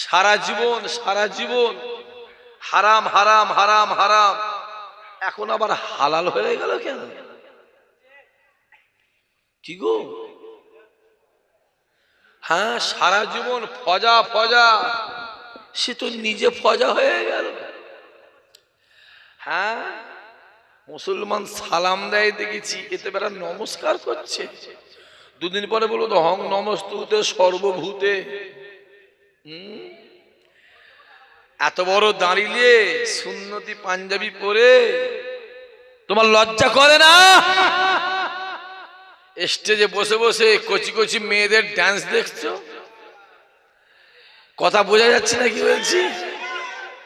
সারা জীবন হারাম হারাম হারাম হারাম, এখন আবার হালাল হয়ে গেল কেন? কি গো? হ্যাঁ, সারা জীবন ফজা ফজা, সে তো নিজে ফজা হয়ে গেল। হ্যাঁ, মুসলমান সালাম দেয় দেখেছি, এতে বেলা নমস্কার করছে। দুদিন পরে বলবো তো হং নমস্তুতে সর্বভূতে। এত বড় দাঁড়িয়ে সুন্নতি পাঞ্জাবি পরে তোমার লজ্জা করে না? স্টেজে বসে বসে কচি কচি মেয়েদের ডান্স দেখছো, কথা বোঝা যাচ্ছে না কি বলছি?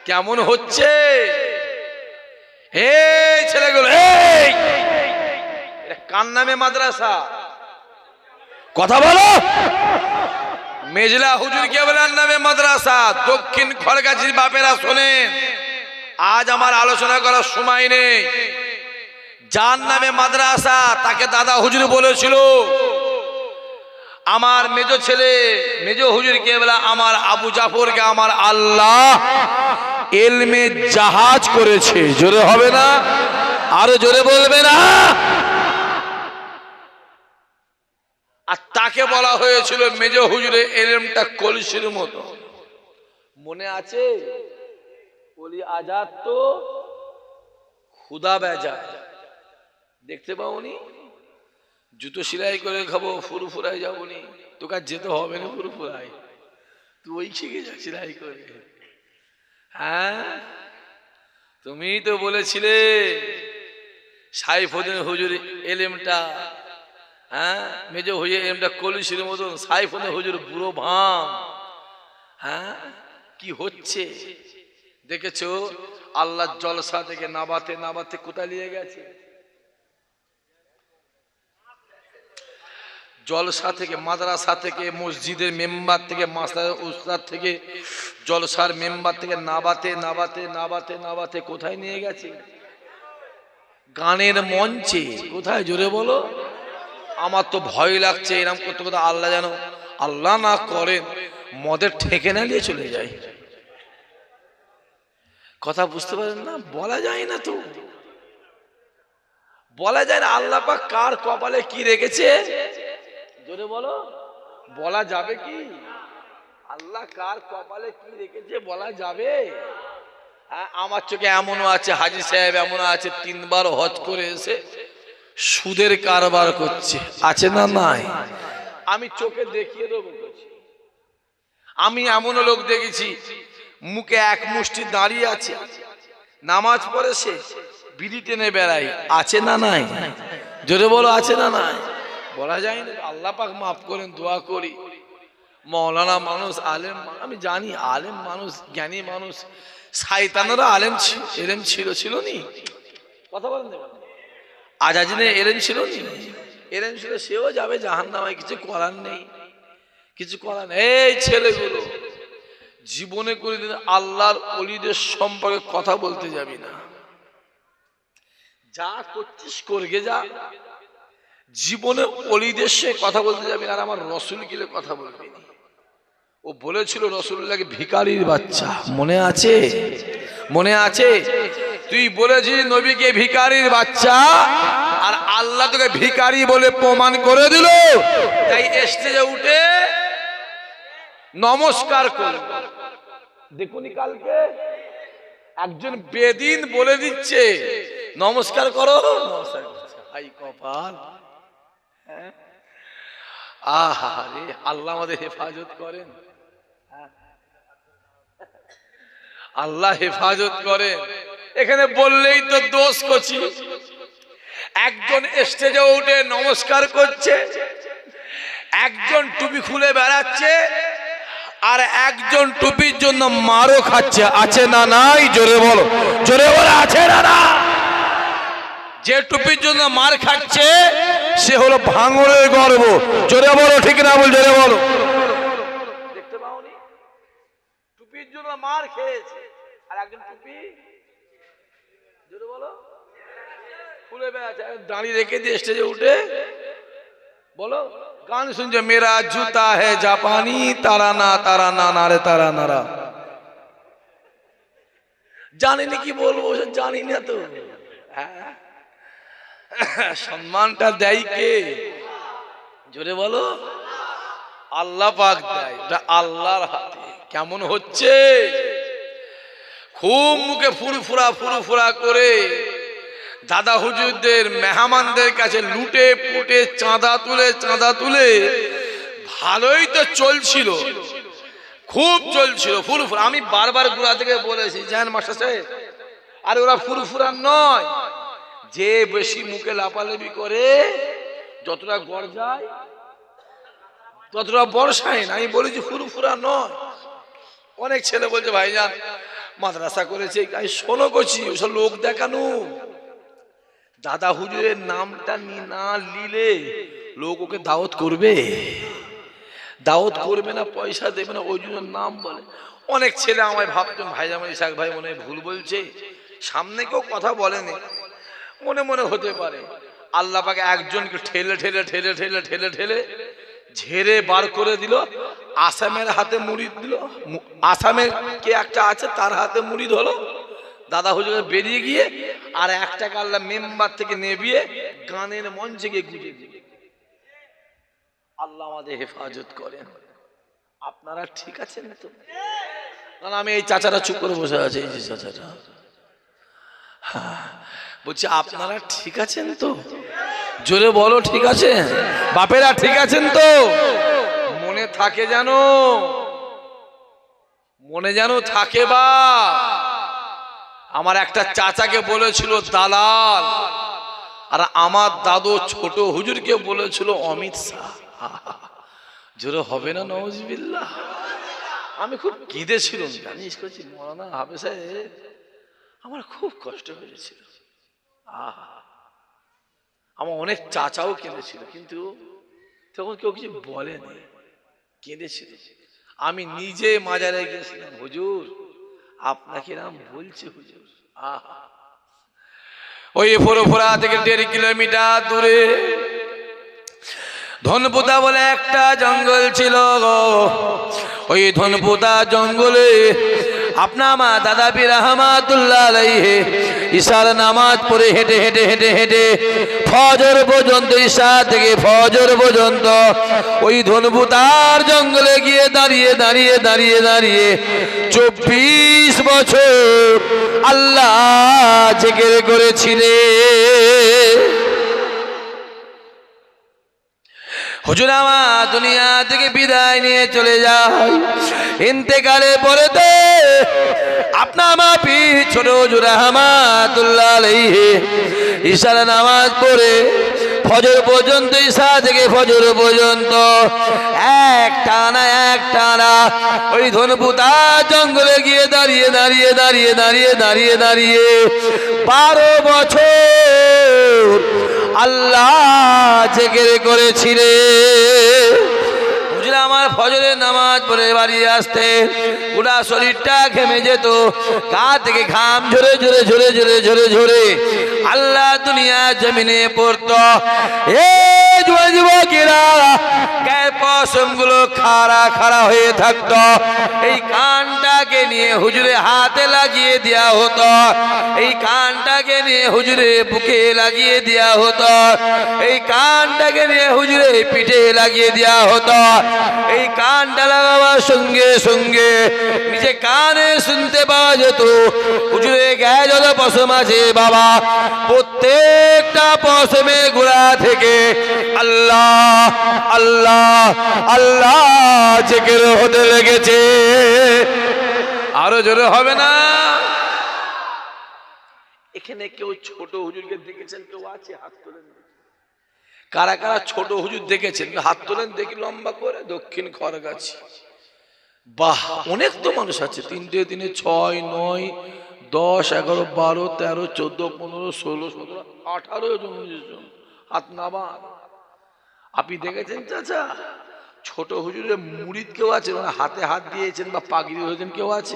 কেমন হচ্ছে? এই ছেলেগুলো, এই কার নামে মাদ্রাসা? কথা বলো। মেজলা হুজুর কেবলার নামে মাদ্রাসা, দক্ষিণ খড়গাছির বাপেরা শোনেন, আজ আমার আলোচনা করার সময় নেই। যার নামে মাদ্রাসা তাকে দাদা হুজুর বলেছিল। আমার মেজ ছেলে মেজ হুজুর কেবলা আমার আবু জাফরকে আমার আল্লাহ ইলমে জাহাজ করেছে। জোরে হবে না? আরো জোরে বলবে না? আর তাকে বলা হয়েছিল মেজ হুজুরের ইলমটা কলসির মতো। মনে আছে? বলি আজাদ তো খুদা বেজা, দেখতে পাওনি? জুতো সেলাই করে খাবো, ফুরফুরাই যাবনি, তোকে আর যেতে হবে না ফুরফুরাই, তুই শিখে যা সেলাই করে। হ্যাঁ, তুমি তো বলেছিলে সাইফুদ্দিন হুজুর এলেমটা, হ্যাঁ মেজ হুজুর এলেমটা কলসির মতন, সাইফুদ্দিন হুজুর বুড়ো ভাম। হ্যাঁ, কি হচ্ছে দেখেছো? আল্লাহ জলসা থেকে নাবাতে নাবাতে কোথায় নিয়ে গেছে? জলসা থেকে, মাদ্রাসা থেকে, মসজিদের মেম্বার থেকে, মাস্টার উস্তাদ থেকে, জলসার মেম্বার থেকে নাবাতে নাবাতে নাবাতে নাবাতে কোথায় নিয়ে গেছে? গানের মঞ্চে। কোথায়? জোরে বলো। আমার তো ভয় লাগছে এরকম করতে করতে আল্লাহ যেন আল্লাহ না করেন মদের ঠেকে না নিয়ে চলে যায়। কথা বুঝতে পারেন না? বলা যায় না তো, বলা যায় না। আল্লাহ পাক কার কপালে কি রেখেছে জোরে বলো, বলা যাবে কি? আল্লাহ কার কপালে কি রেখেছে বলা যাবে? আমার চোখে এমনও আছে, হাজী সাহেব এমন আছে 3 বার হজ করে এসে সুদের কারবার করছে, আছে না নাই? আমি চোখে দেখিয়ে দেবো। আমি এমন লোক দেখেছি মুখে এক মুষ্টি দাঁড়িয়ে আছে, নামাজ পড়ে সে বিড়ি টেনে বেড়াই, আছে না নাই? জোরে বলো, আছে না নাই? বলা যায় না। আল্লাহ পাক মাফ করেন, দোয়া করি। মৌলানা মানুষ, আলেম, আমি জানি আলেম মানুষ, জ্ঞানী মানুষ, শয়তানেরও আলেম এলেম ছিল নি? কথা বলেন না? আজাজিনে এলেম ছিল নি? এলেম ছিল, সেও যাবে জাহান্নামে, কিছু করার নেই, কিছু করার নেই। এই ছেলেগুলো জীবনে কোনদিন আল্লাহর ওলিদের সম্পর্কে কথা বলতে যাবি না। যা করছিস করগে যা, জীবনে ওলিদের সে কথা বলতে যাবি না। আর আমার রসুল গিলে কথা বলবি না। ও বলেছিল রসুল্লাহকে ভিখারির বাচ্চা, মনে আছে? মনে আছে? তুই বলেছিস নবীকে ভিখারির বাচ্চা, আর আল্লাহ তোকে ভিখারি বলে প্রমাণ করে দিল। তাই স্টেজে উঠে নমস্কার কর। দেখুনি কালকে একজন বেদিন বলে দিচ্ছে নমস্কার করো, নমস্কার করছে। হাই কপাল! আহারে, আল্লাহ আমাদের হেফাজত করেন, আল্লাহ হেফাজত করেন। এখানে বললেই তো দোষ করছি। একজন স্টেজে উঠে নমস্কার করছে, একজন টুপি খুলে বেড়াচ্ছে, আর একজন টুপির জন্য মারও খাচ্ছে, আছে না নাই? জোরে বলো, জোরে বলো, আছে না না? যে টুপির জন্য মার খাচ্ছে সে হলো ভাঙড়ের গর্ব। জোরে বলো, ঠিক না বল? জোরে বলো। দেখতে পাওনি? টুপির জন্য মার খেয়েছে, আর একজন টুপি জোরে বলো খুলে বেড়াচ্ছে, দাঁড়িয়ে রেখে দিয়ে স্টেজে উঠে বলো গান শুনছে মেরা জুতা হে জাপানি তারানা তারানা নারে তারা নারা। জানি না কি বলবো, জানি না তো। সম্মানটা দেয় কে? জোরে বলো। আল্লাহ পাক দেয়, এটা আল্লাহর হাতে। কেমন হচ্ছে? খুব মুখে ফুরফুরা করে দাদা হুজুরদের মেহমানদের কাছে লুটে পুটে চাঁদা তুলে ভালোই তো চলছিল, খুব চলছিল ফুরফুরা। আমি বারবার গুড়া থেকে বলেছি জান মাস্টার সাহেব, আর ওরা ফুরফুরা নয়, যে বেশি মুখে লাপালাপি করে যতটা গর্জায় ততটা বর্ষায় না। আমি বলেছি ফুরফুরা নয়। অনেক ছেলে বলছে ভাইজান মাদ্রাসা করেছে, আমি শোনো করছি ওসব লোক দেখানো। দাদা হুজুরের নামটা না নিলে লোক ওকে দাওয়াত করবে? দাওয়াত করবে না, পয়সা দেবে না, ওই জন্য নাম বলে। অনেক ছেলে আমায় ভাবতেন ভাইজান ইসাক ভাই মনে ভুল বলছে, সামনে কেউ কথা বলেনি, মনে মনে হতে পারে। আল্লাহ পাক একজনকে ঠেলে ঝেড়ে বার করে দিল, আসামের হাতে মুড়িদ দিল। আসামের কে একটা আছে তার হাতে মুড়িদ হলো, দাদা হুজুর বেরিয়ে গিয়ে আর একটাকে আল্লাহ মেম্বার থেকে নেবিয়ে গানের মঞ্চে গিয়ে গুঁজে দিল। আল্লাহ আমাদের হেফাজত করেন। আপনারা ঠিক আছেন তো? না আমি এই চাচারা চুপ করে বসে আছে, এই যে চাচারা, হ্যাঁ বলছি আপনারা ঠিক আছেন তো? জোরে বলো ঠিক আছে? বাপেরা ঠিক আছেন তো? মনে থাকে জানো, মনে যেন থাকে। বা আমার একটা চাচাকে বলেছিল দালাল, আর আমার দাদু ছোট হুজুরকে বলেছিল অমিত শাহ। জোরে হবে না নওয়াজবিল্লাহ? আমি খুব কেঁদেছিলাম, জানিস করছি মৌলানা হাফেজ সাহেব, আমার খুব কষ্ট হয়েছিল। আমার অনেক চাচাও কেঁদেছিল, কিন্তু তখন কেউ কিছু বলেনি, কেঁদেছিল। আমি নিজে মাজারে গিয়েছিলাম, হুজুর আপনাকে নাম বলছে হুজুর। ওই ফুরফুরা থেকে 1.5 কিলোমিটার দূরে ধনপুতা বলে একটা জঙ্গল ছিল। ওই ধনপুতা জঙ্গলে আপনার মা দাদা পীর রহমাতুল্লাহ আলাইহি ইশার নামাজ পড়ে হেঁটে ফজর পর্যন্ত, ঈশা থেকে ফজর পর্যন্ত ওই ধনপুতার জঙ্গলে গিয়ে দাঁড়িয়ে 24 বছর আল্লাহ জিকির করেছিলেন। হুজুর আমার দুনিয়া থেকে বিদায় নিয়ে চলে যায়, ইন্তেকালের পরে তো আপনার মা পীর ছোট হুজুর রহমাতুল্লাহ আলাইহি ঈশার নামাজ পড়ে ফজর পর্যন্ত, ঈশা থেকে ফজর পর্যন্ত এক টানা ওই ধনপুতা জঙ্গলে গিয়ে দাঁড়িয়ে 12 বছর আল্লাহ জিকির করেছিলেন। হুজুর আমার ফজরের নামাজ পড়ে বাড়ি আসতে পুরা শরীরটা ঘেমে যেত, গা থেকে ঘাম ঝরে আল্লাহ দুনিয়া জমিনে পড়তো। এই যুবকেরা গায়ে পশম গুলো খাড়া হয়ে থাকতো, এই কানটাকে নিয়ে হুজুরে হাতে লাগিয়ে দেয়া হতো, এই কানটাকে নিয়ে হুজুরে বুকে লাগিয়ে দেয়া হতো, এই কানটাকে নিয়ে হুজুরে পিঠে লাগিয়ে দেয়া হতো। এই কানটা লাগাবার সঙ্গে সঙ্গে নিজে কানে শুনতে পাওয়া যেত হুজুরে গায়ে যত পশম আছে বাবা, প্রত্যেকটা পশমের গোড়া থেকে আল্লাহ আল্লাহ আল্লাহ জিকির হতে লেগেছে। আরো জোরে হবে না? এখানে কেউ ছোট হুজুরকে দেখেছেন? কেউ আছে? হাত তোলেন। কারা কারা ছোট হুজুর দেখেছেন? হাত তোলেন দেখি লম্বা করে। দক্ষিণ খড়গাছি। বাহ, অনেক তো মানুষ আছে। 3 × 3 = 6, 9, 10, 11, 12, 13, 14, 15, 16, 17, 18 জন 19 জন হাত নামান। আপনি দেখেছেন চাচা ছোট হুজুরের মুরিদ কেউ আছে? মানে হাতে হাত দিয়েছেন বা পাগড়ি হয়েছেন কেউ আছে?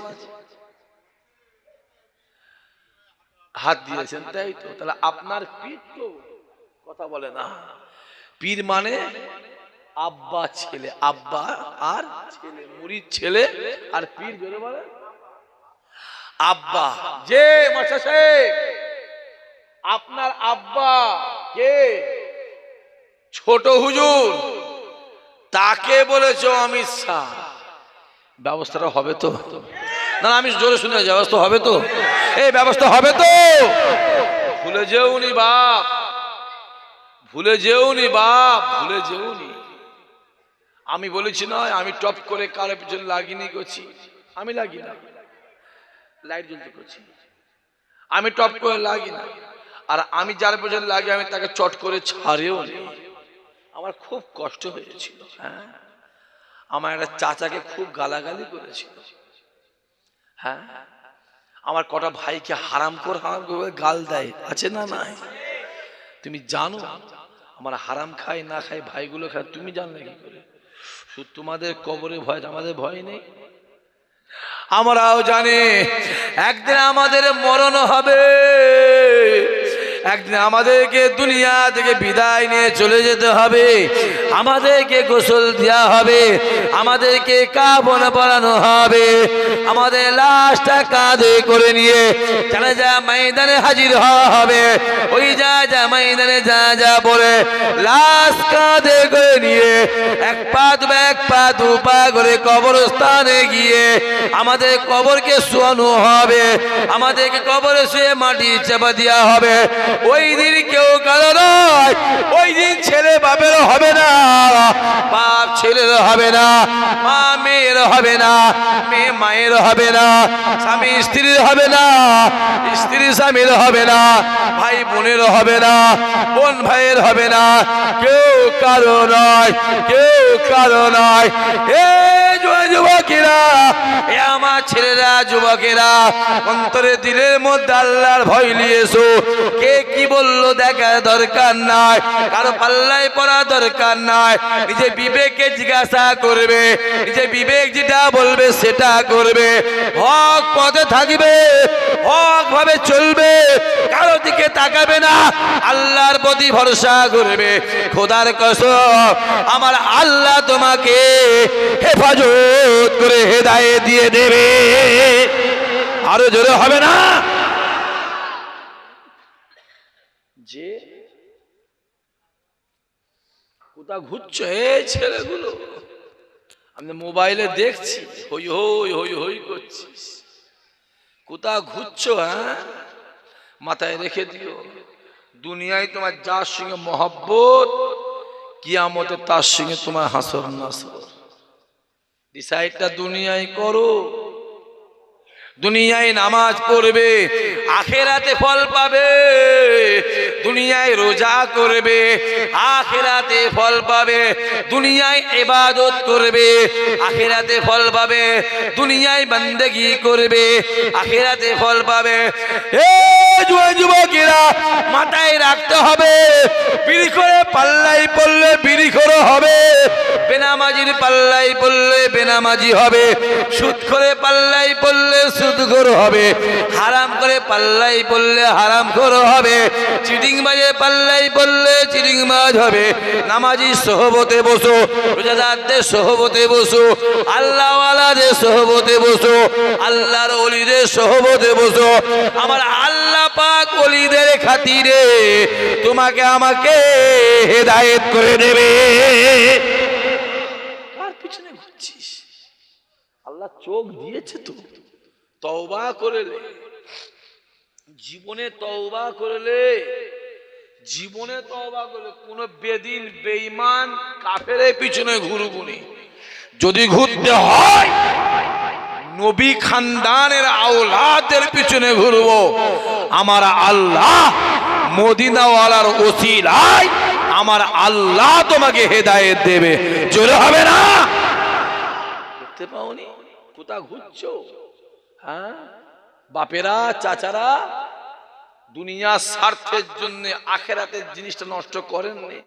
হাত দিয়েছেন, তাই তো? তাহলে আপনার পীর তো কথা বলে না। পীর মানে আব্বা ছেলে, আব্বা আর ছেলে, মুরিদ ছেলে আর পীর জোরে বলে আব্বা। যে মাস্টার সাহেব আপনার আব্বা কে? ছোট হুজুর, তাকে বলেছো অমিত শাহ। ব্যবস্থাটা হবে তো? না আমি জোরে শুনে ব্যবস্থা হবে তো? এই ব্যবস্থা হবে তো? ভুলে যেওনি বাপ, ভুলে যেওনি বাপ, ভুলে যেওনি। আমি বলেছি নয় আমি টপ করে কারো পিছনে লাগিনি করছি, আমি লাগি না, লাইট জ্বলতে করছি, আমি টপ করে লাগি না। আর আমি যার পেছনে লাগি আমি তাকে চট করে ছাড়েও নি। আমার খুব কষ্ট হয়েছিল। হ্যাঁ, আমার একটা চাচাকে খুব গালাগালি করেছিল। হ্যাঁ, আমার কটা ভাইকে হারাম করে গাল দেয়, আছে না নাই? তুমি জানো আমার হারাম খাই না খাই ভাইগুলো খায়, তুমি জানলে কি করে? শুধু তোমাদের কবরে ভয়, আমাদের ভয় নেই। আমরাও জানি একদিন আমাদের মরণ হবে, একদিন আমাদেরকে দুনিয়া থেকে বিদায় নিয়ে চলে যেতে হবে, আমাদেরকে গোসল দেওয়া হবে, আমাদেরকে কাফন পরানো হবে, আমাদের লাশটা কাঁধে করে নিয়ে জানাজা ময়দানে হাজির হওয়া হবে। ওই যা ময়দানে যা বলে লাশ কাঁধে করে নিয়ে এক পা দু পা করে কবরস্থানে গিয়ে আমাদের কবরকে শোয়ানো হবে, আমাদেরকে কবরে শুয়ে মাটি চাপা দেওয়া হবে। ওই দিন কেউ কারো নয়, ওই দিন ছেলে বাপের হবে না, বাপ ছেলের হবে না, মা মেয়ের হবে না, মেয়ে মায়ের হবে না, স্বামী স্ত্রীর হবে না, স্ত্রী স্বামীর হবে না, ভাই বোনের হবে না, বোন ভাইয়ের হবে না, কেউ কারো নয়, কেউ কারো নয়। এ যুবকেরা, এ আমার ছেলেরা, যুবকেরা, অন্তরে দিলের মধ্যে আল্লাহর ভয় নিয়ে এসো। কে কি বললো দেখার দরকার নাই, কারো পাল্লায় পড়া দরকার নাই। নিজে বিবেককে জিজ্ঞাসা করবে, নিজে বিবেক যেটা বলবে সেটা করবে, হক পথে থাকবে, হক ভাবে চলবে, কারো দিকে তাকাবে না, আল্লাহর প্রতি ভরসা করবে। খোদার কসম আমার আল্লাহ তোমাকে হেফাজত করে হেদায়েত দিয়ে দেবে। আরো জোরে হবে না? যে কোথা ঘুরছো এই ছেলেগুলো, আমি মোবাইলে দেখছি হই হই হই হই করছিস, কোথা ঘুরছো? হ্যাঁ, মাথায় রেখে দিও দুনিয়ায় তোমার যার সঙ্গে মহব্বত, কিয়ামতে তার সঙ্গে তোমার হাসর নাসর। ডিসাইডটা দুনিয়ায় করো, দুনিয়ায় নামাজ পড়বে আখেরাতে ফল পাবে, দুনিয়ায় রোজা করবে আখেরাতে ফল পাবে, দুনিয়ায় ইবাদত করবে আখেরাতে ফল পাবে, দুনিয়ায় বান্দেগি করবে আখেরাতে ফল পাবে। যুবকেরা মাথায় রাখতে হবে, বিড়ি করে পাল্লাই পড়লে বিড়ি করে হবে, বেনামাজির পাল্লাই পড়লে বেনামাজি হবে, সুদ করে পাল্লাই পড়লে সুদখোর হবে, হারাম করে পাল্লাই পড়লে হারামখোর হবে, চিটিং বাজে পাল্লাই পড়লে চিটিং বাজ হবে। নামাজি সোহবতে বসো, রোজাদারদের সোহবতে বসো, আল্লাহওয়ালাদের সোহবতে বসো, আল্লাহর ওলিদের সোহবতে বসো। আমার আল্লাহ পাক ওলিদের খাতিরে তোমাকে আমাকে হেদায়েত করে দেবে। কার পিছনে ঘুরছিস? আল্লাহ চোখ দিয়েছে তো, তওবা করলে, জীবনে তওবা করলে, জীবনে তওবা করলে কোন বেদিন বেঈমান কাফেরের পিছনে ঘুরবুনি। যদি ঘুরতে হয় নবী খানদানের আওলাদের পিছনে ঘুরবো। আমার আল্লাহ মদিনাওয়ালার ওসিলায় আমার আল্লাহ তোমাকে হেদায়েত দেবে। জোরে হবে না? দেখতে পাওনি কোথা ঘুরছো? হ্যাঁ, বাপেরা চাচারা দুনিয়ার স্বার্থের জন্য আখেরাতের জিনিসটা নষ্ট করেননি।